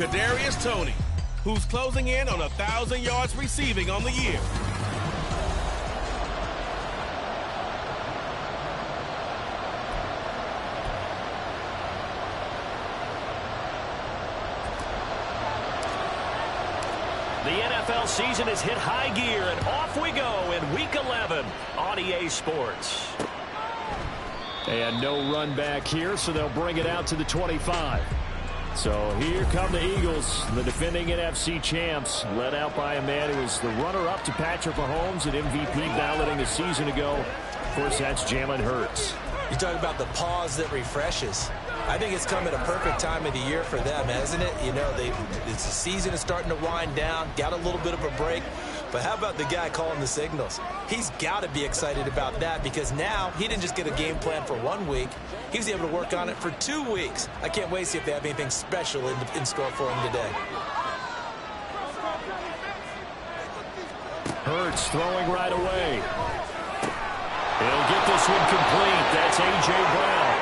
Kadarius Toney, who's closing in on 1,000 yards receiving on the year. The NFL season has hit high gear, and off we go in Week 11 on EA Sports. And no run back here, so they'll bring it out to the 25. So here come the Eagles, the defending NFC champs, led out by a man who was the runner-up to Patrick Mahomes at MVP balloting a season ago. Of course, that's Jalen Hurts. You talk about the pause that refreshes. I think it's come at a perfect time of the year for them, hasn't it? You know, the season is starting to wind down, got a little bit of a break. But how about the guy calling the signals? He's got to be excited about that because now he didn't just get a game plan for 1 week. He was able to work on it for 2 weeks. I can't wait to see if they have anything special in store for him today. Hurts throwing right away. He'll get this one complete. That's A.J. Brown.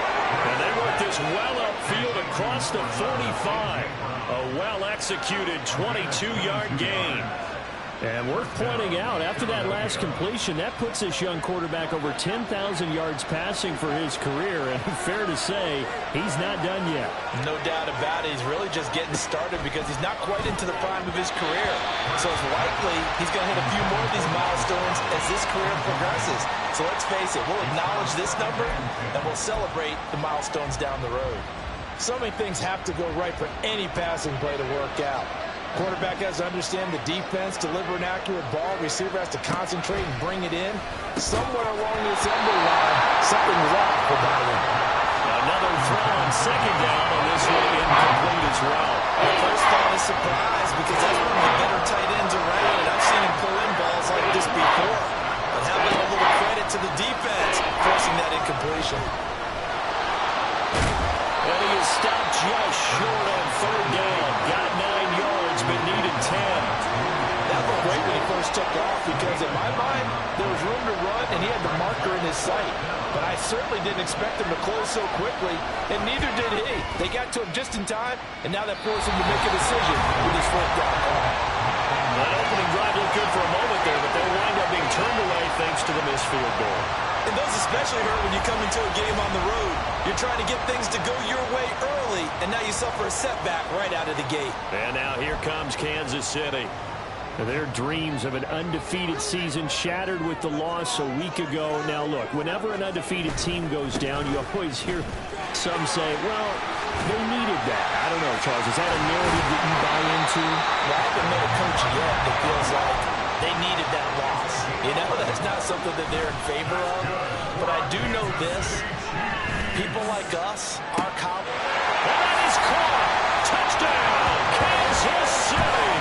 And they work this well upfield across the 45. A well-executed 22-yard gain. And worth pointing out, after that last completion, that puts this young quarterback over 10,000 yards passing for his career. And fair to say, he's not done yet. No doubt about it. He's really just getting started because he's not quite into the prime of his career. So it's likely he's going to hit a few more of these milestones as this career progresses. So let's face it, we'll acknowledge this number and we'll celebrate the milestones down the road. So many things have to go right for any passing play to work out. Quarterback has to understand the defense, deliver an accurate ball. Receiver has to concentrate and bring it in. Somewhere along the assembly line, something's off for Madden. Another throw on second down on this one, incomplete as well. The first thought is surprise because that's one of the better tight ends around, and I've seen him pull in balls like this before. But how about a little credit to the defense forcing that incompletion? And he is stopped just short on third down. Got 9 yards, but needed 10. That looked great when he first took off because in my mind, there was room to run and he had the marker in his sight. But I certainly didn't expect him to close so quickly, and neither did he. They got to him just in time, and now that forced him to make a decision with his fourth down call. That opening drive looked good for a moment there, but they wind up being turned away thanks to the missed field goal. And those especially hurt when you come into a game on the road. You're trying to get things to go your way early, and now you suffer a setback right out of the gate. And now here comes Kansas City. Their dreams of an undefeated season shattered with the loss a week ago. Now, look, whenever an undefeated team goes down, you always hear some say, well, they needed that. I don't know, Charles. Is that a narrative that you buy into? Well, I haven't met a coach yet that feels like they needed that loss. You know, that's not something that they're in favor of. But I do know this. People like us, our college. And that is caught. Touchdown, Kansas City.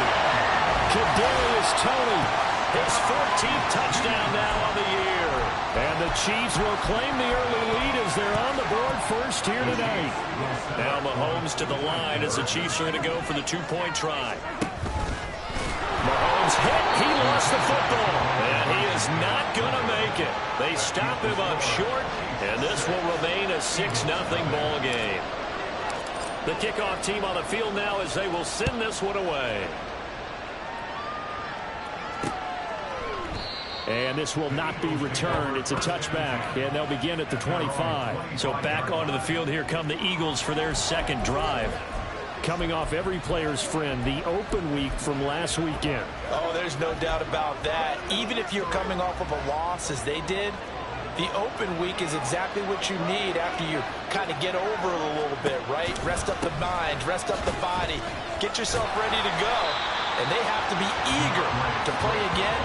Kadarius Toney, his 14th touchdown now on the year. And the Chiefs will claim the early lead as they're on the board first here tonight. Now Mahomes to the line as the Chiefs are going to go for the two-point try. Mahomes hit. He lost the football. And he is not going to make it. They stop him up short, and this will remain a 6-0 ball game. The kickoff team on the field now as they will send this one away. And this will not be returned. It's a touchback, and they'll begin at the 25. So back onto the field, here come the Eagles for their second drive. Coming off every player's friend, the open week from last weekend. Oh, there's no doubt about that. Even if you're coming off of a loss as they did, the open week is exactly what you need after you kind of get over it a little bit, right? Rest up the mind, rest up the body, get yourself ready to go. And they have to be eager to play again,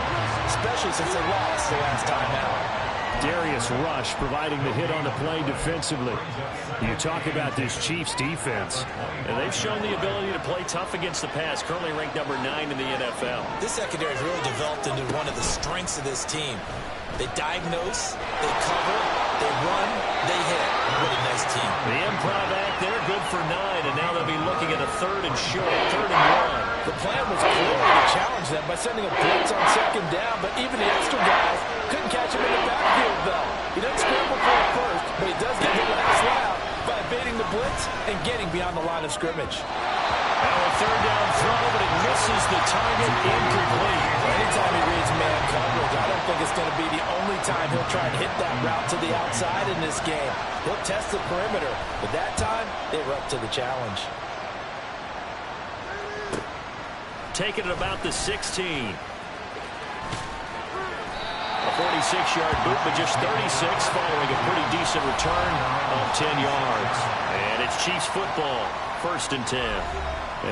especially since they lost the last time out. Darius Rush providing the hit on the play defensively. You talk about this Chiefs defense. And they've shown the ability to play tough against the pass, currently ranked number 9 in the NFL. This secondary has really developed into one of the strengths of this team. They diagnose, they cover, they run, they hit. What a nice team. The improv act, they're good for 9, and now they'll be looking at a third and short, 3rd and 1. The plan was clearly to challenge them by sending a blitz on second down, but even the extra guys couldn't catch him in the backfield, though. He doesn't scramble for it first, but he does get the last out by evading the blitz and getting beyond the line of scrimmage. Now a third down throw, but it misses the target, incomplete. Anytime he reads man coverage, I don't think it's going to be the only time he'll try and hit that route to the outside in this game. He'll test the perimeter, but that time, they were up to the challenge. Taking it about the 16. A 46-yard boot, but just 36 following a pretty decent return of 10 yards. And it's Chiefs football, 1st and 10.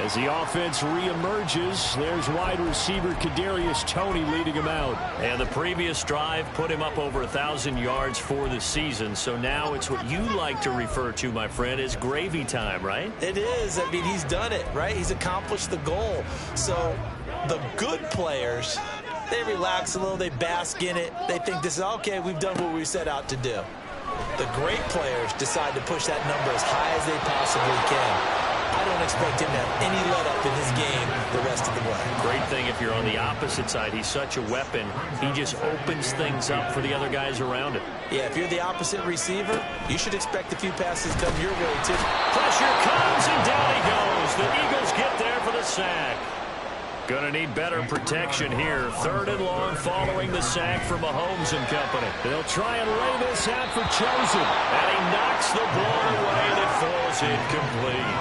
As the offense reemerges, there's wide receiver Kadarius Toney leading him out. And the previous drive put him up over 1,000 yards for the season. So now it's what you like to refer to, my friend, as gravy time, right? It is. I mean, he's done it, right? He's accomplished the goal. So the good players, they relax a little, they bask in it. They think this is, okay, we've done what we set out to do. The great players decide to push that number as high as they possibly can. I don't expect him to have any let-up in his game the rest of the way. Great thing if you're on the opposite side. He's such a weapon. He just opens things up for the other guys around him. Yeah, if you're the opposite receiver, you should expect a few passes come your way, too. Pressure comes, and down he goes. The Eagles get there for the sack. Going to need better protection here. 3rd and long following the sack from Mahomes and company. They'll try and lay this out for Chosen. And he knocks the ball away, and it falls incomplete.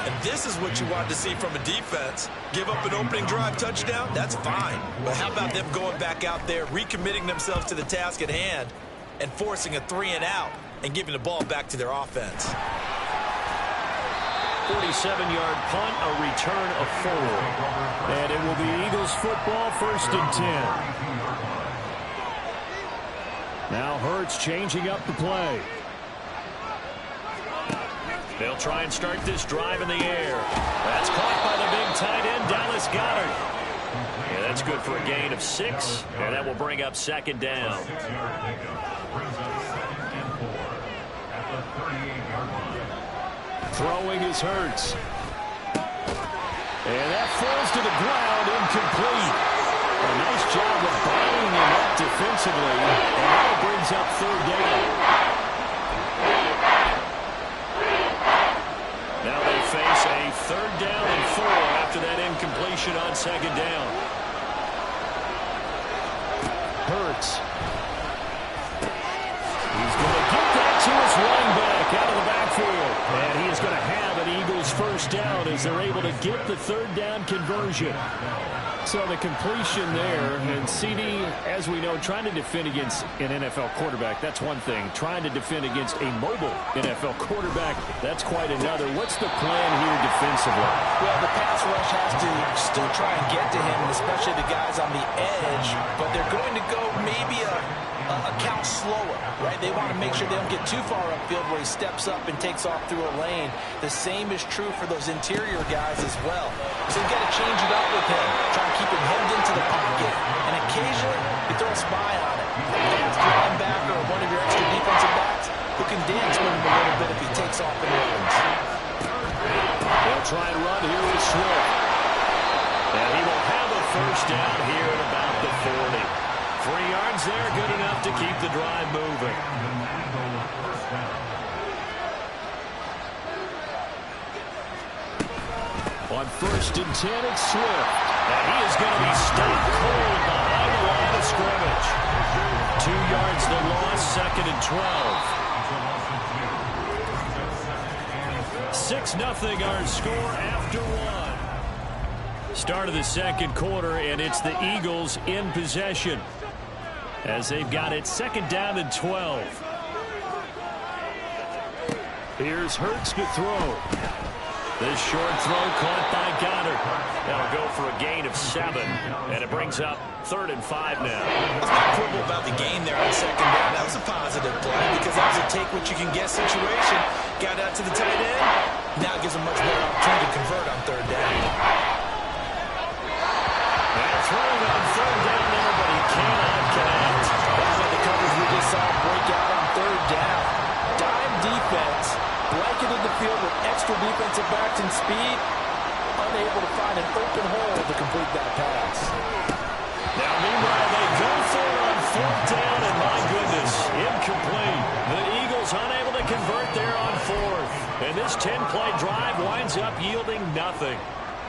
And this is what you want to see from a defense. Give up an opening drive touchdown, that's fine. But how about them going back out there, recommitting themselves to the task at hand, and forcing a 3-and-out and giving the ball back to their offense. 47-yard punt, a return of 4. And it will be Eagles football, 1st and 10. Now Hurts changing up the play. They'll try and start this drive in the air. That's caught by the big tight end, Dallas Goedert. Yeah, that's good for a gain of 6, and that will bring up 2nd down. Throwing is Hurts. And that falls to the ground, incomplete. A nice job of buying him up defensively, and that brings up 3rd down. Now they face a 3rd down and 4 after that incompletion on 2nd down. Hurts. He's going to get that to his running back out of the backfield. And he is going to have an Eagles 1st down as they're able to get the 3rd down conversion. So the completion there, and CD, as we know, trying to defend against an NFL quarterback, that's one thing. Trying to defend against a mobile NFL quarterback, that's quite another. What's the plan here defensively? Well, the pass rush has to still try and get to him, especially the guys on the edge, but they're going to go maybe a count slower, right? They want to make sure they don't get too far upfield where he steps up and takes off through a lane. The same is true for those interior guys as well. So you've got to change it up with him. Try and keep him hemmed into the pocket, and occasionally you throw a spy on it. A fast linebacker or one of your extra defensive backs who can dance with him a little bit if he takes off and runs. They'll try and run here with Swift. And he will have a 1st down here at about the 40. 3 yards there, good enough to keep the drive moving. On 1st and 10, it's Swift. And he is going to be stopped cold behind the line of scrimmage. 2 yards the loss, 2nd and 12. 6-0 our score after 1. Start of the 2nd quarter, and it's the Eagles in possession as they've got it 2nd down and 12. Here's Hurts to throw. This short throw caught by Goddard. That'll go for a gain of 7, and it brings up 3rd and 5 now. Let's not quibble about the gain there on 2nd down. That was a positive play because that was a take-what-you-can-get situation. Got out to the tight end. Now it gives him much better opportunity to convert on 3rd down. And throwing on 3rd down there, but he cannot connect. That's what the coverage we just saw break out on 3rd down. Dime defense, blanketed the field with extra defensive backs and speed, unable to find an open hole to complete that pass. Now, meanwhile, they go for it on 4th down, and my goodness, incomplete. The Eagles unable to convert there on 4th. And this 10-play drive winds ends up yielding nothing.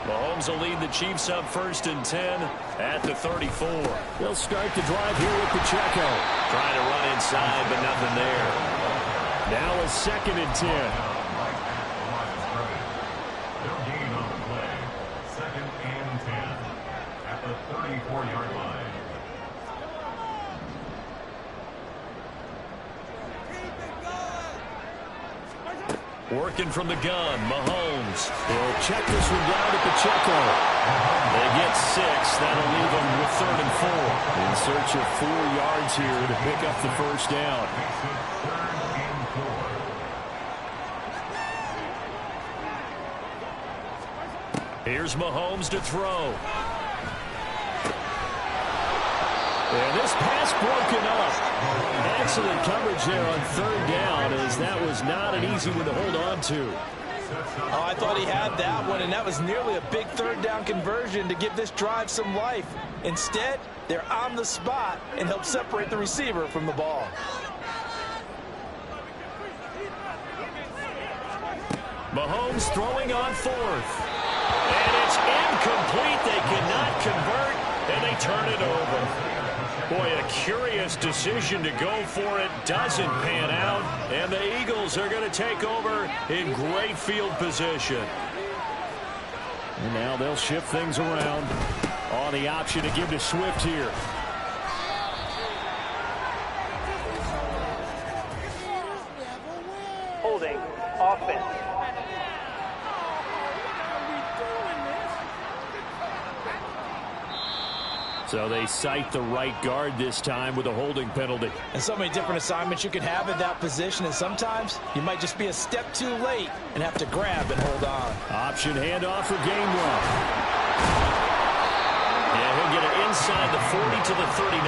Mahomes will lead the Chiefs up 1st and 10 at the 34. They'll start the drive here with Pacheco. Trying to run inside, but nothing there. Now a 2nd and 10. Second and 10 at the 34-yard line. Working from the gun, Mahomes. They'll check this one down to Pacheco. They get 6. That'll leave them with 3rd and 4. In search of 4 yards here to pick up the first down. Here's Mahomes to throw. And this pass broken up. Excellent coverage there on 3rd down, as that was not an easy one to hold on to. Oh, I thought he had that one, and that was nearly a big 3rd down conversion to give this drive some life. Instead, they're on the spot and help separate the receiver from the ball. Mahomes throwing on 4th. And it's incomplete. They cannot convert, and they turn it over. Boy, a curious decision to go for it. Doesn't pan out, and the Eagles are going to take over in great field position. And now they'll shift things around on the option to give to Swift here. Holding offense. So they cite the right guard this time with a holding penalty. And so many different assignments you can have in that position, and sometimes you might just be a step too late and have to grab and hold on. Option handoff for Gainwell. Yeah, he'll get it inside the 40 to the 39.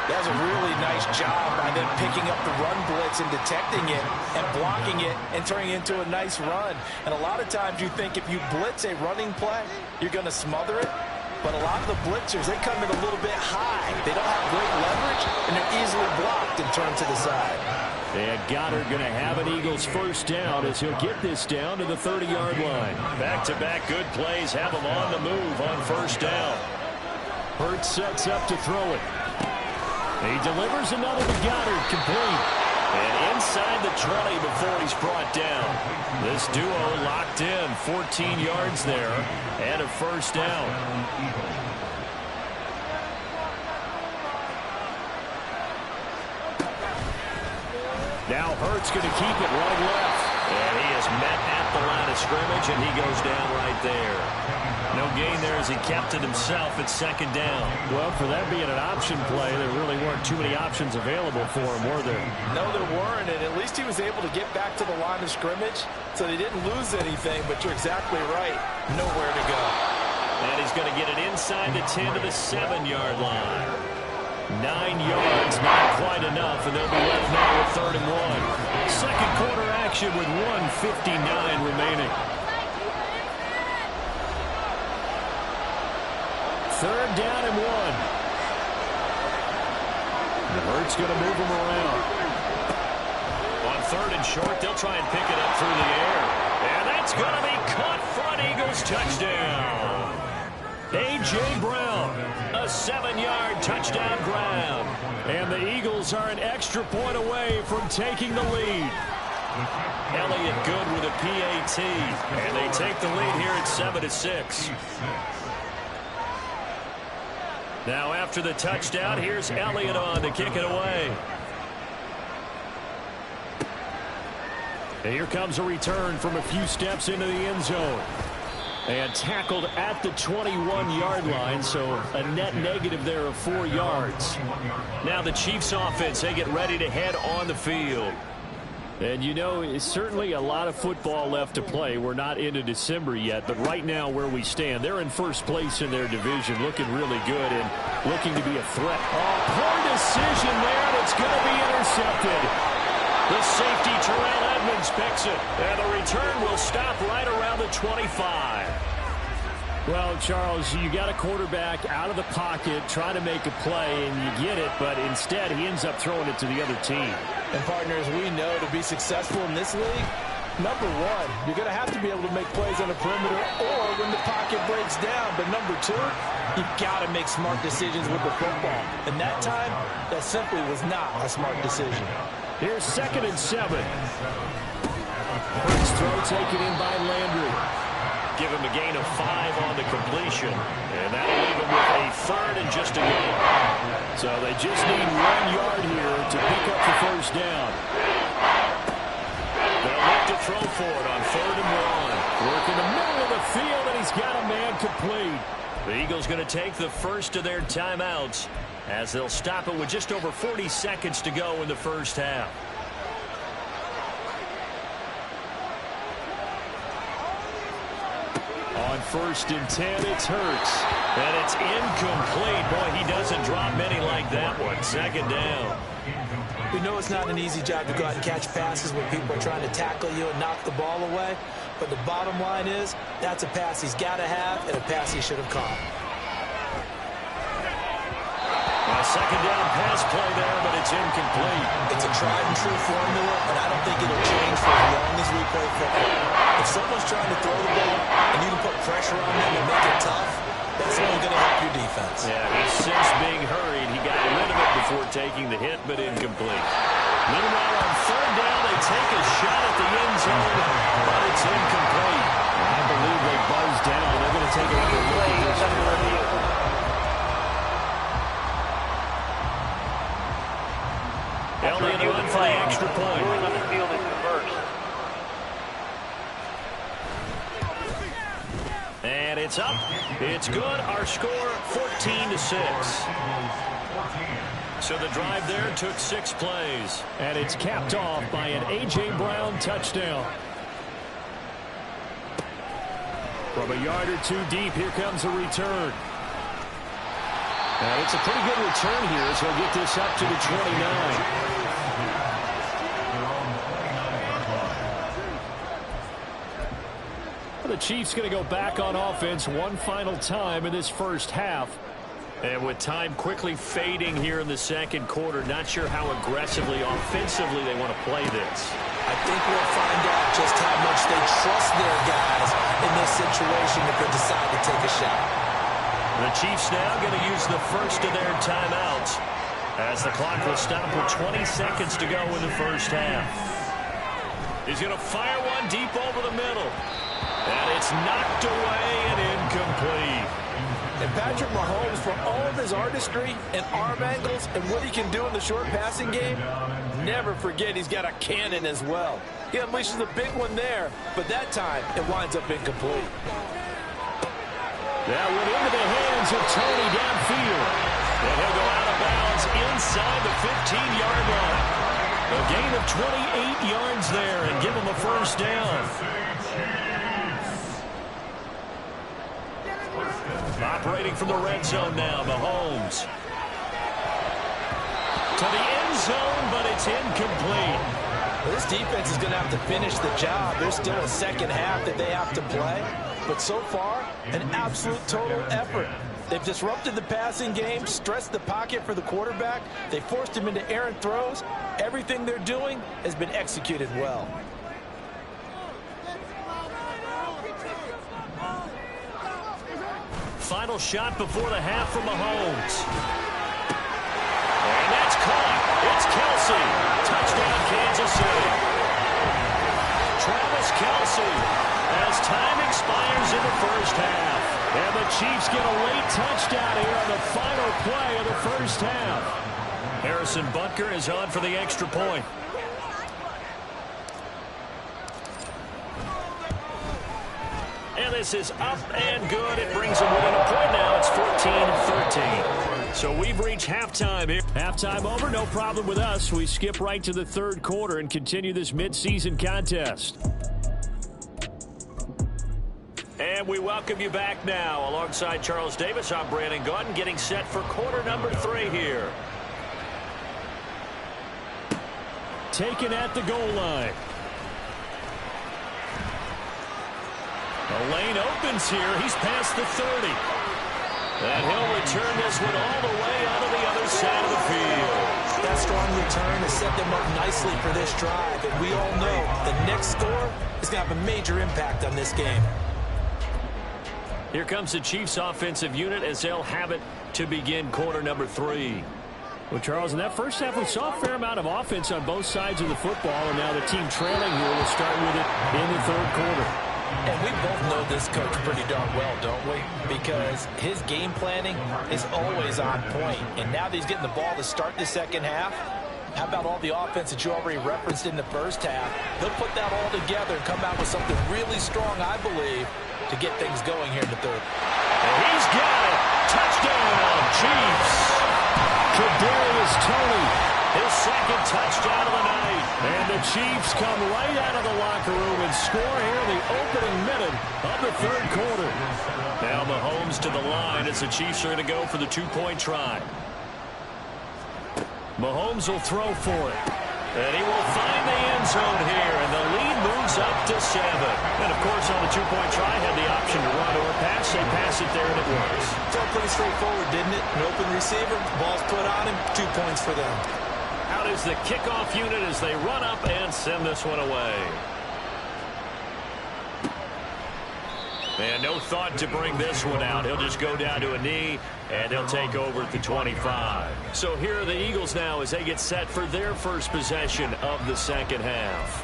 That was a really nice job by them picking up the run blitz and detecting it and blocking it and turning it into a nice run. And a lot of times you think if you blitz a running play, you're going to smother it. But a lot of the blitzers, they come in a little bit high. They don't have great leverage, and they're easily blocked and turned to the side. And Goddard going to have an Eagles first down as he'll get this down to the 30-yard line. Back-to-back good plays have them on the move on 1st down. Hurts sets up to throw it. He delivers another to Goddard, complete. And inside the 20 before he's brought down. This duo locked in, 14 yards there, and a first down. Now Hurts going to keep it running left. And he is met at the line of scrimmage, and he goes down right there. No gain there as he kept it himself at 2nd down. Well, for that being an option play, there really weren't too many options available for him, were there? No, there weren't, and at least he was able to get back to the line of scrimmage, so they didn't lose anything, but you're exactly right. Nowhere to go. And he's going to get it inside the 10 to the 7-yard line. 9 yards, not quite enough, and they'll be left now with 3rd and 1. Second quarter action with 1:59 remaining. 3rd down and 1. And Hurts going to move him around. On 3rd and short, they'll try and pick it up through the air. And that's going to be caught front. Eagles touchdown. A.J. Brown, a 7-yard touchdown grab. And the Eagles are an extra point away from taking the lead. Elliott good with a PAT. And they take the lead here at 7-6. Now after the touchdown, here's Elliott on to kick it away. And here comes a return from a few steps into the end zone. And tackled at the 21-yard line, so a net negative there of 4 yards. Now the Chiefs offense, they get ready to head on the field. And you know, it's certainly a lot of football left to play. We're not into December yet, but right now where we stand, they're in first place in their division, looking really good and looking to be a threat. Oh, poor decision there, and it's going to be intercepted. The safety, Terrell Edmonds, picks it, and the return will stop right around the 25. Well, Charles, you got a quarterback out of the pocket trying to make a play, and you get it, but instead he ends up throwing it to the other team. And partners, we know to be successful in this league, Number one, you're going to have to be able to make plays on the perimeter or when the pocket breaks down. But number two, you've got to make smart decisions with the football. And that time, that simply was not a smart decision. Here's 2nd and 7. First throw taken in by Landry. Give him a gain of 5 on the completion. And that'll leave him with a 3rd and just a gain. So they just need 1 yard here to pick up the first down. They'll look to throw for it on 3rd and 1. Work in the middle of the field, and he's got a man complete. The Eagles going to take the first of their timeouts as they'll stop it with just over 40 seconds to go in the first half. On 1st and 10, it's Hurts. And it's incomplete. Boy, he doesn't drop many like that one. 2nd down. We know it's not an easy job to go out and catch passes when people are trying to tackle you and knock the ball away. But the bottom line is, that's a pass he's got to have and a pass he should have caught. A 2nd down pass play there, but it's incomplete. It's a tried and true formula, and I don't think it'll change for as long as we play football. If someone's trying to throw the ball and you can put pressure on them and make it tough, that's only going to help your defense. Yeah, he's since being hurried. He got rid of it before taking the hit, but incomplete. Meanwhile, on 3rd down, they take a shot at the end zone, but it's incomplete. I believe they buzzed down. They're going to take another look at this. Elliott run for the extra point. Ruling on the field is reversed. And it's up. It's good. Our score, 14-6. So the drive there took 6 plays. And it's capped off by an A.J. Brown touchdown. From a yard or 2 deep, here comes a return. And it's a pretty good return here as he'll get this up to the 29. The Chiefs going to go back on offense one final time in this first half. And with time quickly fading here in the 2nd quarter, not sure how aggressively, offensively they want to play this. I think we'll find out just how much they trust their guys in this situation if they decide to take a shot. The Chiefs now going to use the first of their timeouts as the clock will stop with 20 seconds to go in the first half. He's going to fire one deep over the middle. And it's knocked away and incomplete. And Patrick Mahomes, for all of his artistry and arm angles and what he can do in the short passing game, never forget he's got a cannon as well. He unleashes a big one there, but that time it winds up incomplete. That went into the hands of Tony downfield. And he'll go out of bounds inside the 15-yard line. A gain of 28 yards there and give him a first down. Operating from the red zone now, Mahomes. To the end zone, but it's incomplete. Well, this defense is going to have to finish the job. There's still a 2nd half that they have to play. But so far, an absolute total effort. They've disrupted the passing game, stressed the pocket for the quarterback. They forced him into errant throws. Everything they're doing has been executed well. Final shot before the half from Mahomes. And that's caught. It's Kelsey. Touchdown, Kansas City. Travis Kelsey as time expires in the first half. And the Chiefs get a late touchdown here on the final play of the first half. Harrison Butker is on for the extra point. And this is up and good. It brings them within a point now. It's 14-13. So we've reached halftime here. Halftime over, no problem with us. We skip right to the 3rd quarter and continue this midseason contest. And we welcome you back now. Alongside Charles Davis, I'm Brandon Gaudin, getting set for quarter number 3 here. Taken at the goal line. The lane opens here. He's past the 30. And he'll return this one all the way out of the other side of the field. That strong return has set them up nicely for this drive, and we all know the next score is going to have a major impact on this game. Here comes the Chiefs offensive unit as they'll have it to begin quarter number 3. Well, Charles, in that first half, we saw a fair amount of offense on both sides of the football, and now the team trailing here will start with it in the third quarter. And we both know this coach pretty darn well, don't we? Because his game planning is always on point. And now that he's getting the ball to start the second half, how about all the offense that you already referenced in the first half? He'll put that all together and come out with something really strong, I believe, to get things going here in the third. And he's got it. Touchdown, Chiefs. Kadarius Toney, his second touchdown of the night. And the Chiefs come right out of the locker room and score here in the opening minute of the third quarter. Now Mahomes to the line as the Chiefs are going to go for the two-point try. Mahomes will throw for it. And he will find the end zone here, and the lead moves up to 7. And, of course, on the two-point try, had the option to run or pass. They pass it there, and it works. Felt pretty straightforward, didn't it? An open receiver, ball's put on him, 2 points for them. Out is the kickoff unit as they run up and send this one away. And no thought to bring this one out. He'll just go down to a knee, and they'll take over at the 25. So here are the Eagles now as they get set for their first possession of the second half.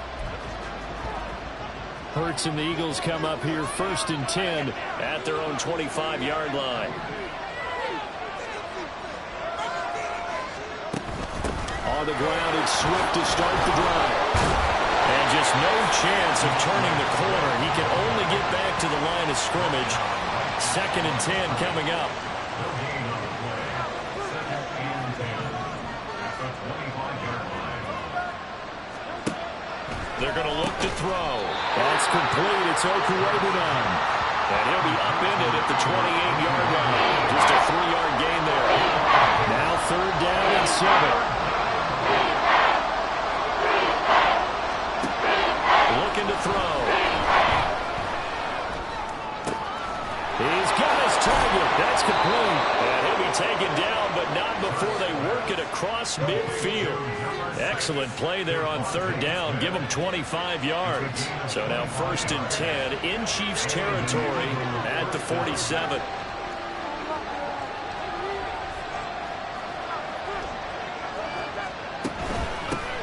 Hurts and the Eagles come up here 1st and 10 at their own 25-yard line. On the ground, it's Swift to start the drive. And just no chance of turning the corner. He can only get back to the line of scrimmage. 2nd and 10 coming up. They're going to look to throw. That's complete. It's Okuwebunam. And he'll be upended at the 28-yard line. Just a 3-yard gain there. Now 3rd down and 7. Looking to throw. He's got his target. That's complete. And he'll be taken down, but not before they work it across midfield. Excellent play there on 3rd down. Give them 25 yards. So now 1st and 10 in Chiefs territory at the 47.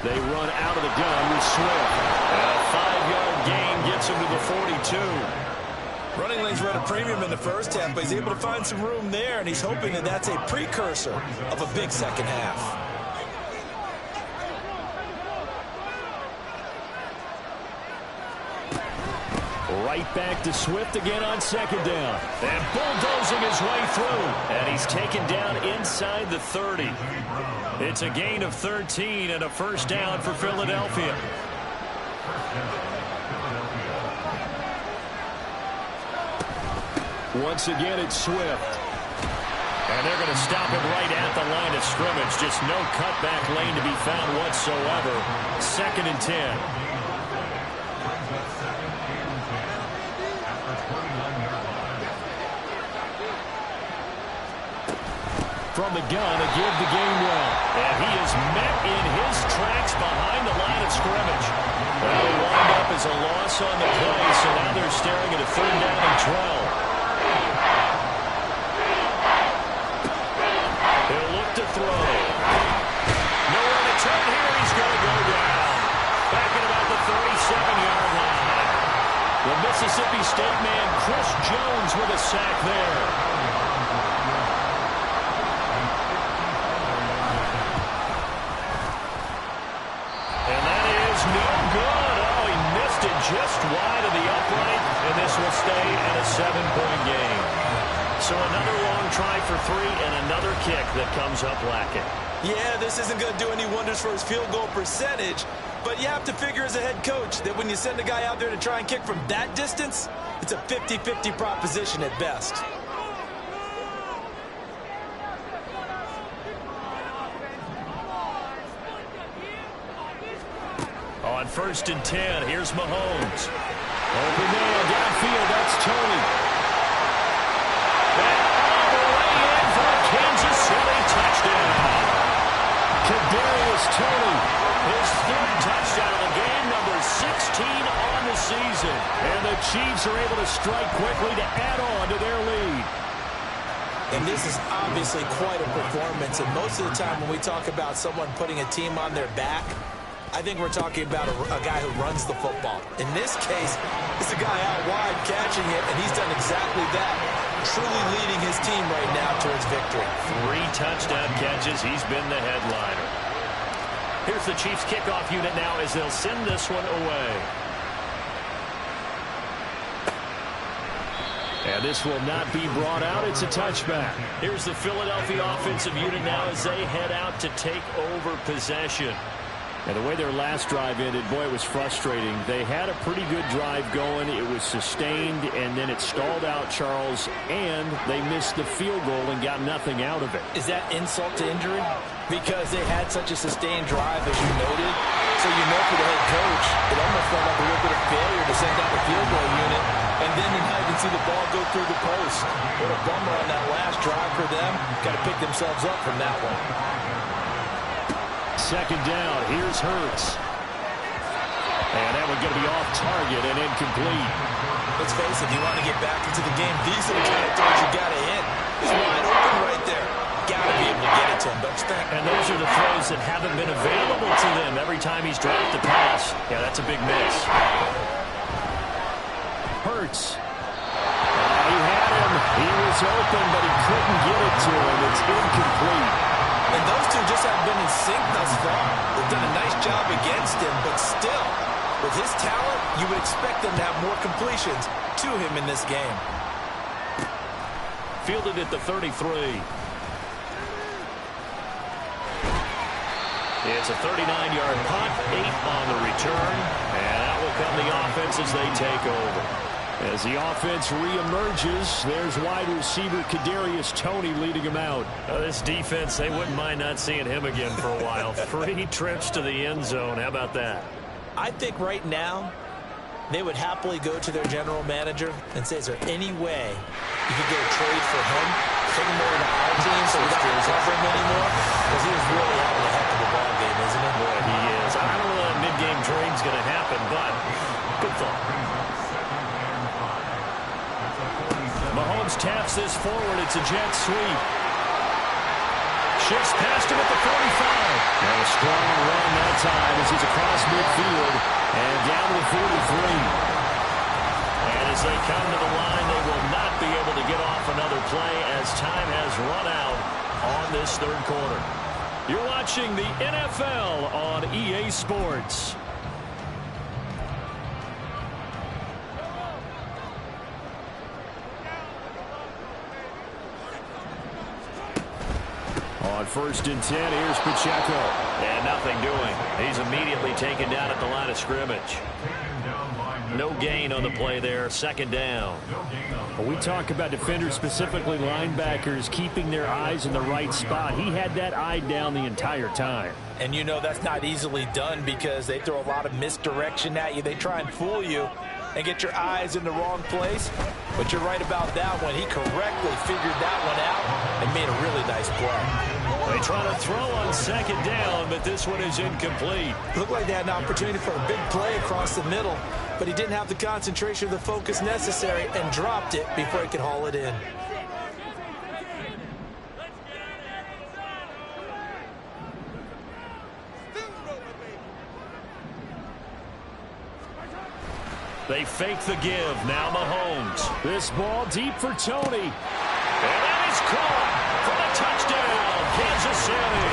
They run out of the gun with Swift. And a 5-yard gain gets him to the 42. Running lanes were at a premium in the first half, but he's able to find some room there, and he's hoping that that's a precursor of a big second half. Right back to Swift again on 2nd down. And bulldozing his way through. And he's taken down inside the 30. It's a gain of 13 and a 1st down for Philadelphia. Once again, it's Swift. And they're going to stop him right at the line of scrimmage. Just no cutback lane to be found whatsoever. 2nd and 10. From the gun to give the game well. And he is met in his tracks behind the line of scrimmage. That'll wind up as a loss on the play, so now they're staring at a 3rd down and 12. He'll look to throw. Nowhere to turn here. He's going to go down. Back at about the 37-yard line. The Mississippi State man, Chris Jones, with a sack there. Just wide of the upright, and this will stay at a 7-point game. So another long try for 3 and another kick that comes up lacking. Yeah, this isn't going to do any wonders for his field goal percentage, but you have to figure as a head coach that when you send a guy out there to try and kick from that distance, it's a 50-50 proposition at best. On 1st and 10, here's Mahomes. Open man downfield, that's Toney. And all the way in for a Kansas City touchdown. Kadarius Kadarius Toney. His third touchdown of the game, number 16 on the season. And the Chiefs are able to strike quickly to add on to their lead. And this is obviously quite a performance. And most of the time when we talk about someone putting a team on their back, I think we're talking about a guy who runs the football. In this case, it's a guy out wide catching it, and he's done exactly that, truly leading his team right now towards victory. 3 touchdown catches. He's been the headliner. Here's the Chiefs kickoff unit now as they'll send this one away. And this will not be brought out. It's a touchback. Here's the Philadelphia offensive unit now as they head out to take over possession. And the way their last drive ended, boy, it was frustrating. They had a pretty good drive going. It was sustained, and then it stalled out, Charles, and they missed the field goal and got nothing out of it. Is that insult to injury? Because they had such a sustained drive, as you noted. So you know for the head coach, it almost felt like a little bit of failure to send out the field goal unit, and then you now can see the ball go through the post. What a bummer on that last drive for them. Got to pick themselves up from that one. Second down, here's Hurts. And that one's going to be off target and incomplete. Let's face it, if you want to get back into the game, these are the kind of throws you got to hit. He's wide open right there. Got to be able to get it to him, don't you think? And those are the throws that haven't been available to them every time he's dropped the pass. Yeah, that's a big miss. Hurts. He had him. He was open, but he couldn't get it to him. It's incomplete. And those two just haven't been in sync thus far. They've done a nice job against him, but still, with his talent, you would expect them to have more completions to him in this game. Fielded at the 33. It's a 39-yard punt, 8 on the return, and that will come the offense as they take over. As the offense reemerges, there's wide receiver Kadarius Toney leading him out. This defense, they wouldn't mind not seeing him again for a while. 3 trips to the end zone. How about that? I think right now they would happily go to their general manager and say, is there any way you could get a trade for him? Take him over to our team so we don't have to cover him anymore? Because he is really having a heck of a ball game, isn't he? Boy, he is. I don't know that mid-game trade's going to happen, but good thought. Mahomes taps this forward. It's a jet sweep. Shifts past him at the 45. And a strong run that time as he's across midfield and down to the 43. And as they come to the line, they will not be able to get off another play as time has run out on this third quarter. You're watching the NFL on EA Sports. On 1st and 10, here's Pacheco. And nothing doing. He's immediately taken down at the line of scrimmage. No gain on the play there. 2nd down. Well, we talk about defenders, specifically linebackers, keeping their eyes in the right spot. He had that eye down the entire time. And you know that's not easily done because they throw a lot of misdirection at you. They try and fool you and get your eyes in the wrong place. But you're right about that one. He correctly figured that one out and made a really nice play. They try to throw on 2nd down, but this one is incomplete. Looked like they had an opportunity for a big play across the middle, but he didn't have the concentration or the focus necessary and dropped it before he could haul it in. They fake the give. Now Mahomes. This ball deep for Toney. And that is caught for the touchdown. Kansas City.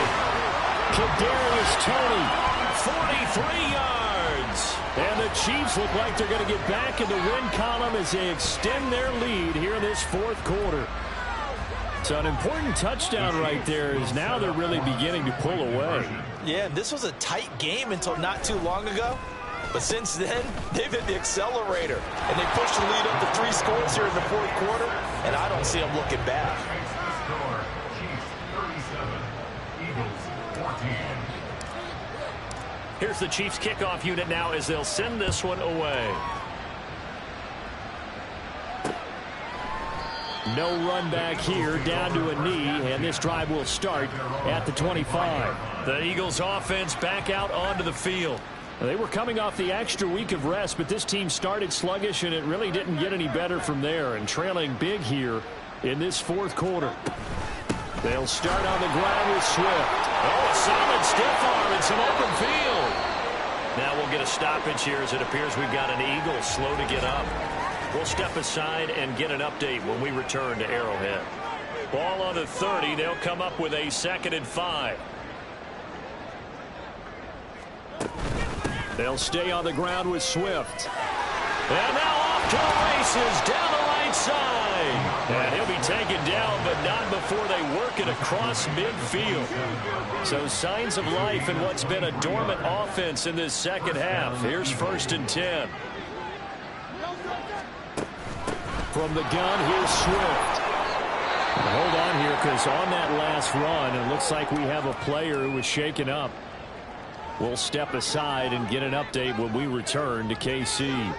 Kadarius Toney, 43 yards. And the Chiefs look like they're going to get back in the win column as they extend their lead here in this 4th quarter. So an important touchdown right there is now they're really beginning to pull away. Yeah, this was a tight game until not too long ago. But since then, they've hit the accelerator. And they pushed the lead up to 3 scores here in the 4th quarter. And I don't see them looking back. Here's the Chiefs kickoff unit now as they'll send this one away. No run back here, down to a knee, and this drive will start at the 25. The Eagles offense back out onto the field. They were coming off the extra week of rest, but this team started sluggish, and it really didn't get any better from there, and trailing big here in this fourth quarter. They'll start on the ground with Swift. Oh, a solid stiff arm and some open field. Now we'll get a stoppage here as it appears we've got an Eagle slow to get up. We'll step aside and get an update when we return to Arrowhead. Ball on the 30. They'll come up with a 2nd and 5. They'll stay on the ground with Swift. And now off to the races down the right side. And he'll be taken down, but not before they work it across midfield. So signs of life in what's been a dormant offense in this second half. Here's 1st and 10. From the gun, here's Swift. Hold on here, because on that last run, it looks like we have a player who was shaken up. We'll step aside and get an update when we return to KC.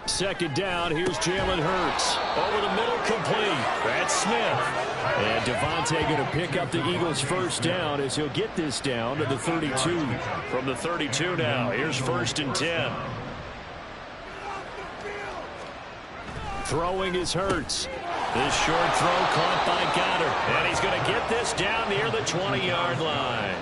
2nd down, here's Jalen Hurts. Over the middle, complete. That's Smith. And Devontae going to pick up the Eagles' 1st down as he'll get this down to the 32. From the 32 now, here's 1st and 10. Throwing is Hurts. This short throw caught by Goddard. And he's going to get this down near the 20-yard line.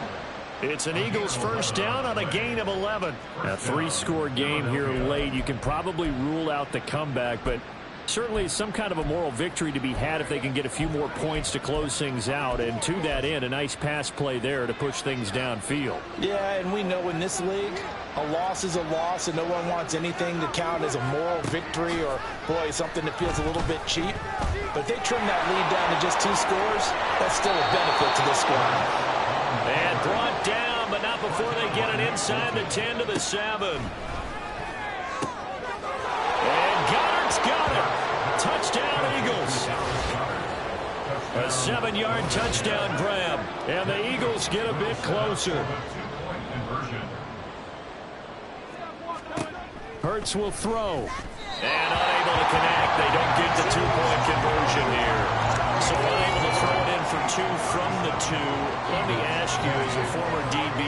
It's an Eagles 1st down on a gain of 11. A 3-score game here late. You can probably rule out the comeback, but certainly some kind of a moral victory to be had if they can get a few more points to close things out. And to that end, a nice pass play there to push things downfield. Yeah, and we know in this league, a loss is a loss, and no one wants anything to count as a moral victory or, boy, something that feels a little bit cheap. But if they trim that lead down to just 2 scores, that's still a benefit to this squad. And brought down, but not before they get it inside the 10 to the 7. And Goddard's got it. Touchdown, Eagles. A 7-yard touchdown grab. And the Eagles get a bit closer. Hurts will throw. And unable to connect. They don't get the 2-point conversion here. So unable to throw it in for 2 from the 2. Let me ask you, as a former DB,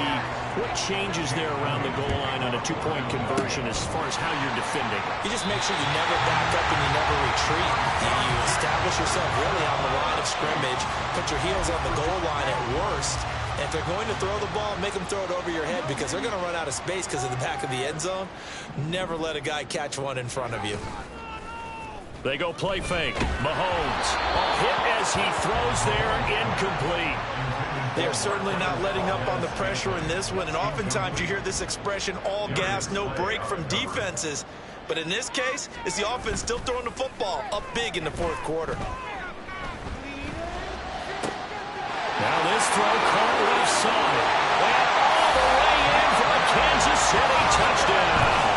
what changes there around the goal line on a 2-point conversion as far as how you're defending? You just make sure you never back up and you never retreat. You establish yourself really on the line of scrimmage, put your heels on the goal line at worst. And if they're going to throw the ball, make them throw it over your head because they're going to run out of space because of the back of the end zone. Never let a guy catch one in front of you. They go play fake. Mahomes. A hit as he throws there, incomplete. They're certainly not letting up on the pressure in this one. And oftentimes you hear this expression, all gas, no break from defenses. But in this case, it's the offense still throwing the football up big in the 4th quarter. Now this throw caught left side. And all the way in for a Kansas City touchdown.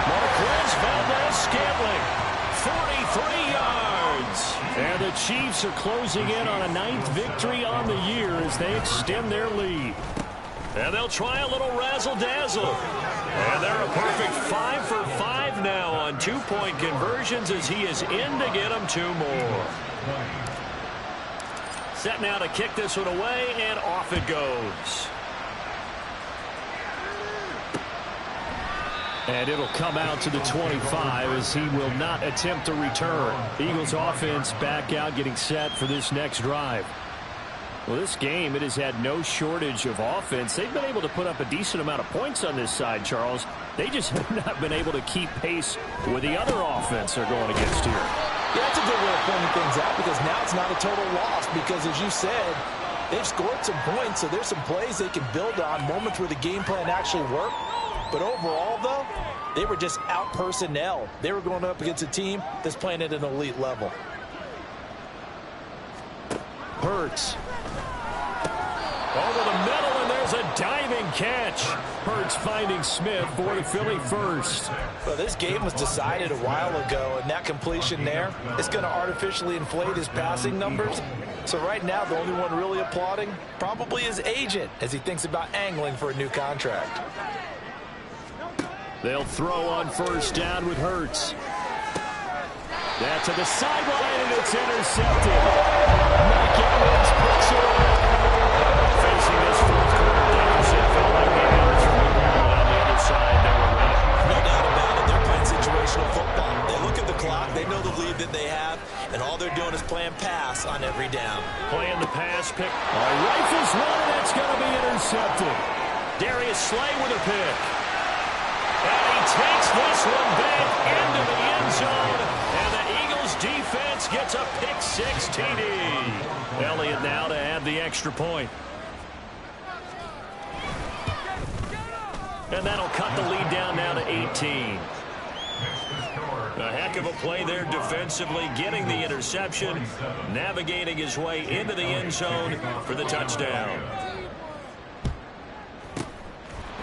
Marquez Valdez-Scantling, 43 yards. And the Chiefs are closing in on a 9th victory on the year as they extend their lead. And they'll try a little razzle-dazzle. And they're a perfect 5 for 5 now on 2-point conversions as he is in to get them 2 more. Set now to kick this one away, and off it goes. And it'll come out to the 25 as he will not attempt to return. Eagles offense back out getting set for this next drive. Well, this game, it has had no shortage of offense. They've been able to put up a decent amount of points on this side, Charles. They just have not been able to keep pace with the other offense they're going against here. Yeah, that's a good way of pointing things out because now it's not a total loss because, as you said, they've scored some points, so there's some plays they can build on, moments where the game plan actually worked. But overall, though, they were just out personnel. They were going up against a team that's playing at an elite level. Hurts. Over the middle, and there's a diving catch. Hurts finding Smith for the Philly first. Well, this game was decided a while ago, and that completion there is going to artificially inflate his passing numbers. So right now, the only one really applauding probably his agent as he thinks about angling for a new contract. They'll throw on 1st down with Hurts. That's to the sideline, and it's intercepted. Mike Evans puts it away. Facing this fourth quarter deficit, felt like they had this one. On the other side, they were winning. No doubt about it. They're playing situational football. They look at the clock. They know the lead that they have, and all they're doing is playing pass on every down. Playing the pass pick. Rifles one, and that's going to be intercepted. Darius Slay with a pick. And he takes this one back into the end zone. And the Eagles defense gets a pick-6 TD. Elliott now to add the extra point. And that'll cut the lead down now to 18. A heck of a play there defensively, getting the interception, navigating his way into the end zone for the touchdown.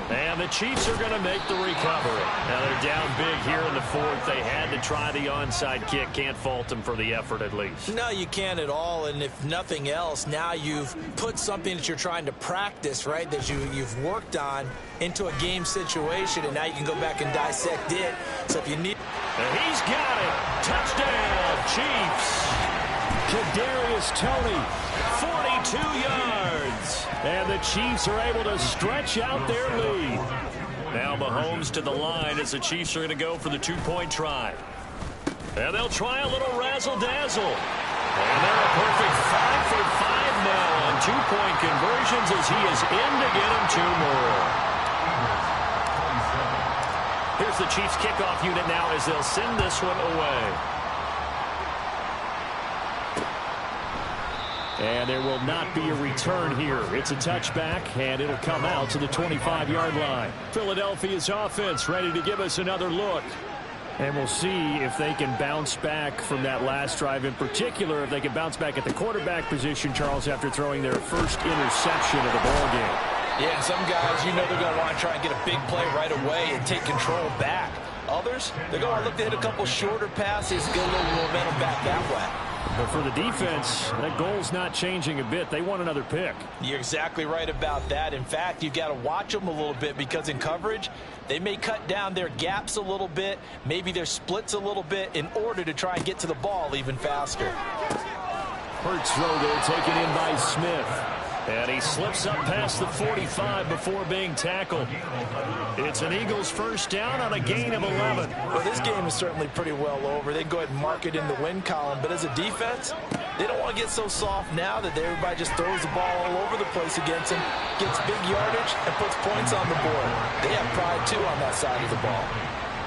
And the Chiefs are going to make the recovery. Now they're down big here in the fourth. They had to try the onside kick. Can't fault them for the effort at least. No, you can't at all. And if nothing else, now you've put something that you're trying to practice, right, that you've worked on into a game situation, and now you can go back and dissect it. So if you need... And he's got it. Touchdown, Chiefs. Kadarius Toney, 42 yards. And the Chiefs are able to stretch out their lead. Now Mahomes to the line as the Chiefs are going to go for the two-point try. And they'll try a little razzle-dazzle. And they're a perfect 5 for 5 now on two-point conversions as he is in to get him two more. Here's the Chiefs kickoff unit now as they'll send this one away. And there will not be a return here. It's a touchback, and it'll come out to the 25-yard line. Philadelphia's offense ready to give us another look. And we'll see if they can bounce back from that last drive. In particular, if they can bounce back at the quarterback position, Charles, after throwing their first interception of the ballgame. Yeah, some guys, you know they're going to want to try and get a big play right away and take control back. Others, they're going to look to hit a couple shorter passes, get a little momentum back that way. But for the defense, that goal's not changing a bit. They want another pick. You're exactly right about that. In fact, you've got to watch them a little bit because in coverage, they may cut down their gaps a little bit, maybe their splits a little bit in order to try and get to the ball even faster. Hurts throw there taken in by Smith. And he slips up past the 45 before being tackled. It's an Eagles first down on a gain of 11. Well, this game is certainly pretty well over. They can go ahead and mark it in the win column. But as a defense, they don't want to get so soft now that everybody just throws the ball all over the place against them, gets big yardage, and puts points on the board. They have pride, too, on that side of the ball.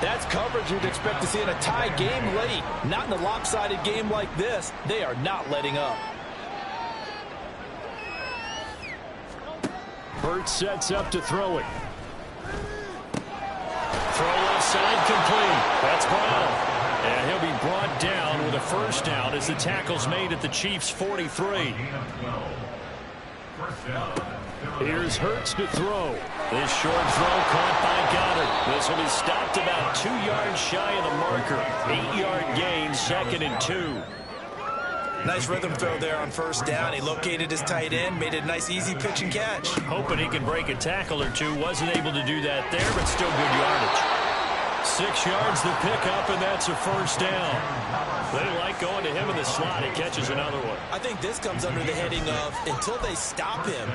That's coverage you'd expect to see in a tie game late. Not in a lopsided game like this. They are not letting up. Hurts sets up to throw it. Throw left side complete. That's Brown. And he'll be brought down with a first down as the tackle's made at the Chiefs' 43. Here's Hurts to throw. This short throw caught by Goddard. This will be stopped about 2 yards shy of the marker. 8-yard gain, 2nd and 2. Nice rhythm throw there on first down. He located his tight end, made it a nice easy pitch and catch. Hoping he can break a tackle or two. Wasn't able to do that there, but still good yardage. 6 yards the pickup, and that's a first down. They like going to him in the slot. He catches another one. I think this comes under the heading of until they stop him,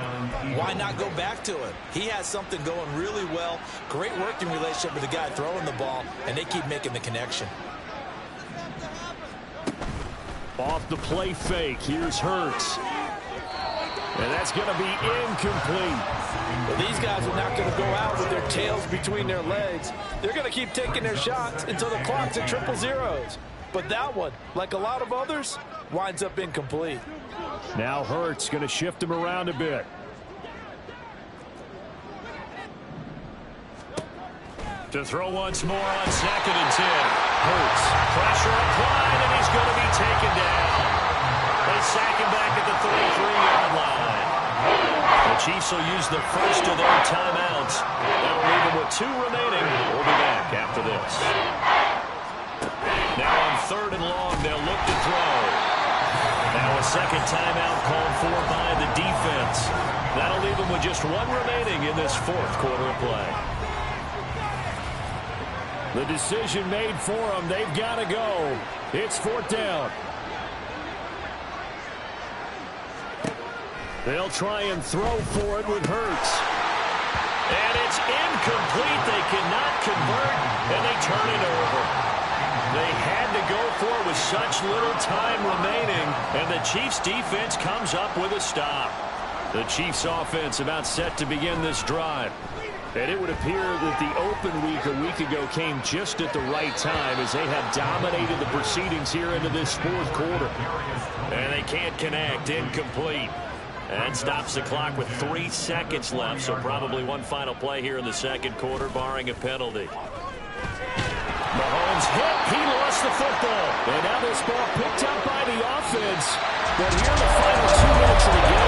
why not go back to him? He has something going really well. Great working relationship with the guy throwing the ball, and they keep making the connection. Off the play fake, here's Hurts. And that's going to be incomplete. Well, these guys are not going to go out with their tails between their legs. They're going to keep taking their shots until the clock's at 000. But that one, like a lot of others, winds up incomplete. Now Hurts going to shift him around a bit. To throw once more on 2nd and 10. Hurts. Pressure applied, and he's going to be taken down. They sack him back at the 33-yard line. The Chiefs will use the first of their timeouts. That'll leave them with 2 remaining. We'll be back after this. Now on 3rd and long, they'll look to throw. Now a second timeout called for by the defense. That'll leave them with just 1 remaining in this 4th quarter of play. The decision made for them. They've got to go. It's 4th down. They'll try and throw for it with Hurts. And it's incomplete. They cannot convert, and they turn it over. They had to go for it with such little time remaining, and the Chiefs' defense comes up with a stop. The Chiefs' offense about set to begin this drive. And it would appear that the open week a week ago came just at the right time as they have dominated the proceedings here into this 4th quarter. And they can't connect. Incomplete. And stops the clock with 3 seconds left, so probably one final play here in the 2nd quarter, barring a penalty. Mahomes hit. He lost the football. And now this ball picked up by the offense. But here in the final 2 minutes of the game,